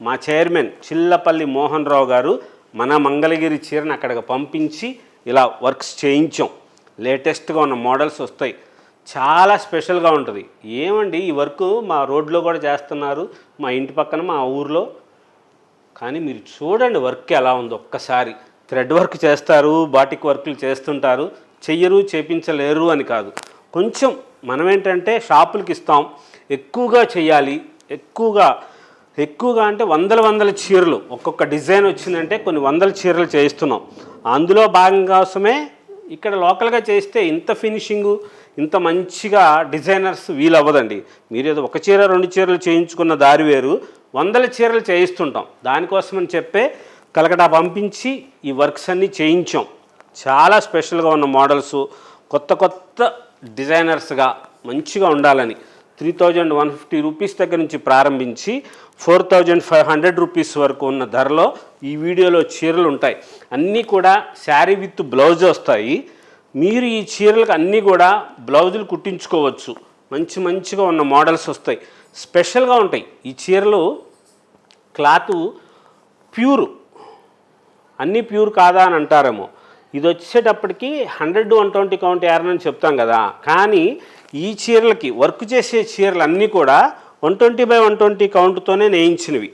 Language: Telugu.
మా చైర్మన్ చిల్లపల్లి మోహన్ రావు గారు మన మంగళగిరి చీరను అక్కడికి పంపించి ఇలా వర్క్స్ చేయించాం. లేటెస్ట్గా ఉన్న మోడల్స్ వస్తాయి, చాలా స్పెషల్గా ఉంటుంది. ఏమండి ఈ వర్క్ మా రోడ్లో కూడా చేస్తున్నారు, మా ఇంటి పక్కన మా ఊర్లో. కానీ మీరు చూడండి వర్క్ ఎలా ఉందో ఒక్కసారి. థ్రెడ్ వర్క్ చేస్తారు, బాటిక్ వర్క్లు చేస్తుంటారు, చెయ్యరు చేపించలేరు అని కాదు. కొంచెం మనం ఏంటంటే షాపులకి ఇస్తాం, ఎక్కువగా చేయాలి, ఎక్కువగా అంటే వందల చీరలు, ఒక్కొక్క డిజైన్ వచ్చిందంటే కొన్ని వందల చీరలు చేయిస్తున్నాం. అందులో భాగం కోసమే ఇక్కడ లోకల్గా చేస్తే ఇంత ఫినిషింగు, ఇంత మంచిగా డిజైనర్స్ వీలవ్వదండి. మీరు ఏదో ఒక చీర 2 చీరలు చేయించుకున్న దారి వేరు, వందల చీరలు చేయిస్తుంటాం. దానికోసమని చెప్పే కలకటా పంపించి ఈ వర్క్స్ అన్నీ చేయించాం. చాలా స్పెషల్గా ఉన్న మోడల్స్, కొత్త డిజైనర్స్గా మంచిగా ఉండాలని 3150 రూపీస్ దగ్గర నుంచి ప్రారంభించి 4500 రూపీస్ వరకు ఉన్న ధరలో ఈ వీడియోలో చీరలు ఉంటాయి. అన్నీ కూడా శారీ విత్ బ్లౌజ్ వస్తాయి. మీరు ఈ చీరలకు అన్నీ కూడా బ్లౌజులు కుట్టించుకోవచ్చు. మంచిగా ఉన్న మోడల్స్ వస్తాయి, స్పెషల్గా ఉంటాయి. ఈ చీరలు క్లాత్ ప్యూరు, అన్నీ ప్యూర్ కాదా అని అంటారేమో. ఇది వచ్చేటప్పటికి 100-120 కౌంట్ యారన్ అని చెప్తాం కదా, కానీ ఈ చీరలకి వర్క్ చేసే చీరలు అన్నీ కూడా 120/120 కౌంట్తోనే నేయించినవి.